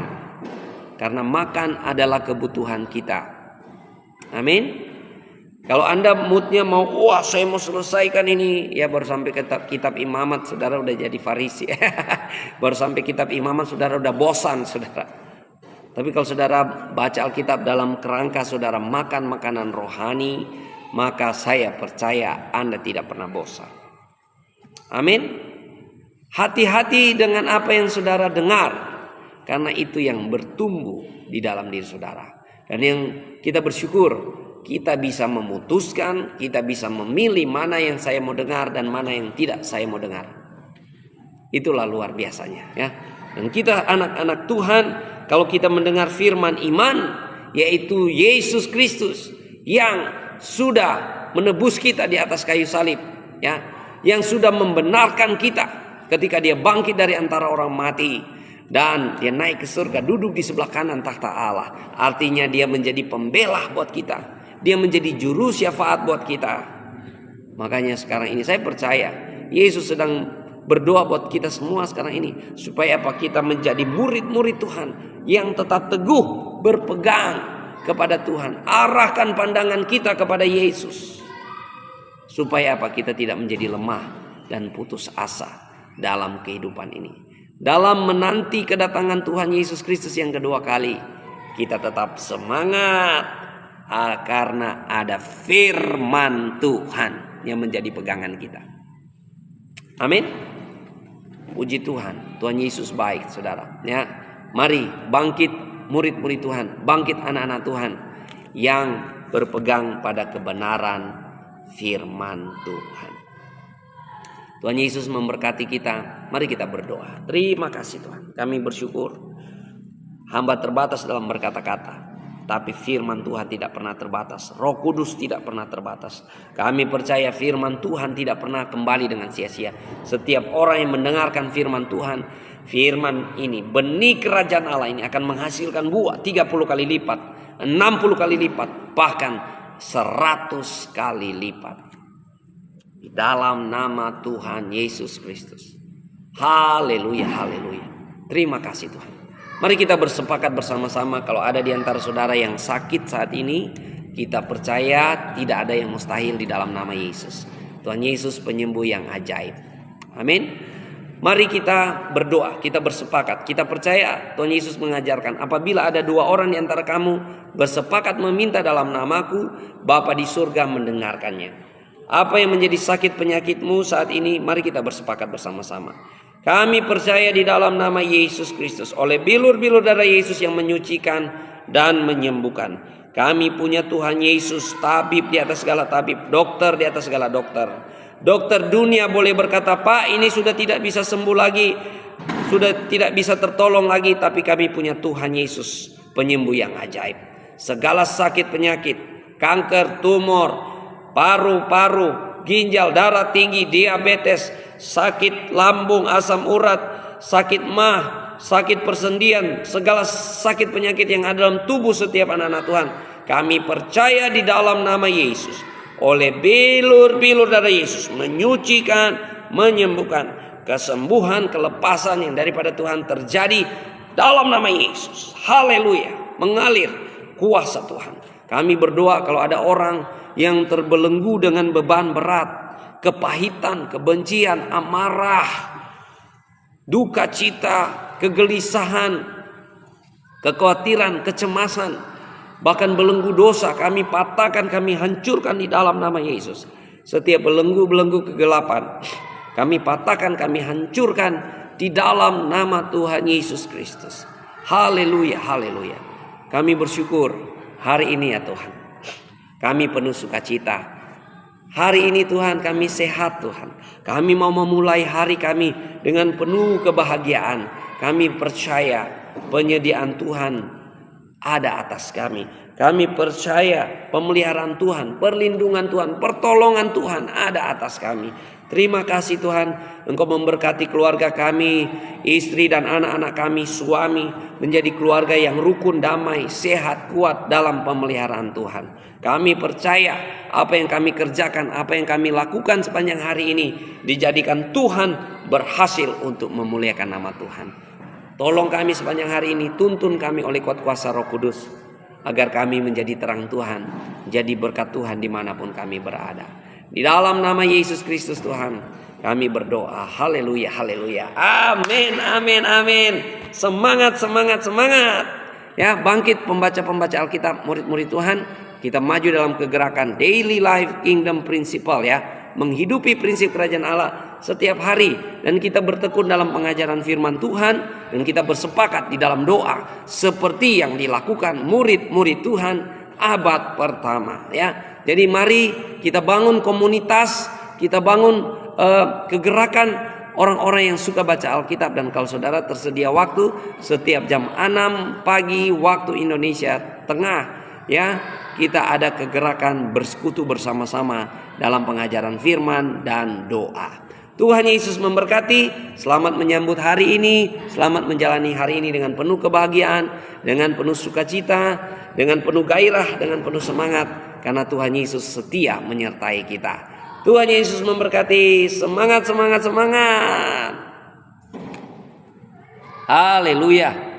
Karena makan adalah kebutuhan kita. Amin. Kalau Anda moodnya mau, wah saya mau selesaikan ini, ya baru sampai kitab imamat saudara udah jadi Farisi. Baru sampai kitab imamat saudara udah bosan saudara. Tapi kalau saudara baca Alkitab dalam kerangka saudara makan makanan rohani, maka saya percaya Anda tidak pernah bosan. Amin. Hati-hati dengan apa yang saudara dengar, karena itu yang bertumbuh di dalam diri saudara. Dan yang kita bersyukur, kita bisa memutuskan, kita bisa memilih mana yang saya mau dengar dan mana yang tidak saya mau dengar. Itulah luar biasanya ya. Dan kita anak-anak Tuhan, kalau kita mendengar firman iman, yaitu Yesus Kristus yang sudah menebus kita di atas kayu salib, ya, yang sudah membenarkan kita ketika dia bangkit dari antara orang mati, Dan dia naik ke surga, duduk di sebelah kanan takhta Allah. Artinya dia menjadi pembela buat kita. Dia menjadi juru syafaat buat kita. Makanya sekarang ini saya percaya Yesus sedang berdoa buat kita semua sekarang ini. Supaya apa? Kita menjadi murid-murid Tuhan yang tetap teguh berpegang kepada Tuhan. Arahkan pandangan kita kepada Yesus. Supaya apa? Kita tidak menjadi lemah dan putus asa dalam kehidupan ini. Dalam menanti kedatangan Tuhan Yesus Kristus yang kedua kali, kita tetap semangat karena ada firman Tuhan yang menjadi pegangan kita. Amin. Puji Tuhan. Tuhan Yesus baik, saudara. Ya, mari bangkit murid-murid Tuhan, bangkit anak-anak Tuhan yang berpegang pada kebenaran firman Tuhan. Tuhan Yesus memberkati kita. Mari kita berdoa. Terima kasih Tuhan. Kami bersyukur. Hamba terbatas dalam berkata-kata, tapi firman Tuhan tidak pernah terbatas. Roh Kudus tidak pernah terbatas. Kami percaya firman Tuhan tidak pernah kembali dengan sia-sia. Setiap orang yang mendengarkan firman Tuhan, firman ini, benih kerajaan Allah ini akan menghasilkan buah 30 kali lipat, 60 kali lipat, bahkan 100 kali lipat. Di dalam nama Tuhan Yesus Kristus. Haleluya, haleluya. Terima kasih Tuhan. Mari kita bersepakat bersama-sama, kalau ada di antara saudara yang sakit saat ini, kita percaya tidak ada yang mustahil di dalam nama Yesus. Tuhan Yesus penyembuh yang ajaib. Amin. Mari kita berdoa, kita bersepakat. Kita percaya Tuhan Yesus mengajarkan, apabila ada 2 orang di antara kamu bersepakat meminta dalam namaku, Bapa di surga mendengarkannya. Apa yang menjadi sakit penyakitmu saat ini, mari kita bersepakat bersama-sama. Kami percaya di dalam nama Yesus Kristus, oleh bilur-bilur darah Yesus yang menyucikan dan menyembuhkan. Kami punya Tuhan Yesus, tabib di atas segala tabib, dokter di atas segala dokter. Dokter dunia boleh berkata, Pak, ini sudah tidak bisa sembuh lagi, sudah tidak bisa tertolong lagi, tapi kami punya Tuhan Yesus, penyembuh yang ajaib. Segala sakit penyakit, kanker, tumor, paru-paru, ginjal, darah tinggi, diabetes, sakit lambung, asam urat, sakit mah, sakit persendian, segala sakit penyakit yang ada dalam tubuh setiap anak-anak Tuhan, kami percaya di dalam nama Yesus, oleh bilur-bilur darah Yesus menyucikan, menyembuhkan, kesembuhan, kelepasan yang daripada Tuhan terjadi dalam nama Yesus. Haleluya, mengalir kuasa Tuhan. Kami berdoa kalau ada orang yang terbelenggu dengan beban berat, kepahitan, kebencian, amarah, duka cita, kegelisahan, kekhawatiran, kecemasan, bahkan belenggu dosa, kami patahkan, kami hancurkan di dalam nama Yesus. Setiap belenggu-belenggu kegelapan, kami patahkan, kami hancurkan di dalam nama Tuhan Yesus Kristus. Haleluya, haleluya. Kami bersyukur hari ini ya Tuhan. Kami penuh sukacita. Hari ini Tuhan kami sehat Tuhan. Kami mau memulai hari kami dengan penuh kebahagiaan. Kami percaya penyediaan Tuhan ada atas kami. Kami percaya pemeliharaan Tuhan, perlindungan Tuhan, pertolongan Tuhan ada atas kami. Terima kasih Tuhan, Engkau memberkati keluarga kami, istri dan anak-anak kami, suami, menjadi keluarga yang rukun, damai, sehat, kuat dalam pemeliharaan Tuhan. Kami percaya apa yang kami kerjakan, apa yang kami lakukan sepanjang hari ini dijadikan Tuhan berhasil untuk memuliakan nama Tuhan. Tolong kami sepanjang hari ini, tuntun kami oleh kuat kuasa Roh Kudus, agar kami menjadi terang Tuhan, jadi berkat Tuhan dimanapun kami berada. Di dalam nama Yesus Kristus Tuhan, kami berdoa. Haleluya, haleluya. Amin, amin, amin. Semangat, semangat, semangat. Ya, bangkit pembaca-pembaca Alkitab, murid-murid Tuhan. Kita maju dalam kegerakan Daily Life Kingdom Principle ya. Menghidupi prinsip kerajaan Allah setiap hari. Dan kita bertekun dalam pengajaran firman Tuhan. Dan kita bersepakat di dalam doa. Seperti yang dilakukan murid-murid Tuhan abad pertama ya. Jadi mari kita bangun komunitas, kita bangun kegerakan orang-orang yang suka baca Alkitab. Dan kalau saudara tersedia waktu setiap jam 6 pagi waktu Indonesia Tengah ya, kita ada kegerakan bersekutu bersama-sama dalam pengajaran firman dan doa. Tuhan Yesus memberkati. Selamat menyambut hari ini, selamat menjalani hari ini dengan penuh kebahagiaan, dengan penuh sukacita, dengan penuh gairah, dengan penuh semangat, karena Tuhan Yesus setia menyertai kita. Tuhan Yesus memberkati. Semangat, semangat, semangat. Haleluya.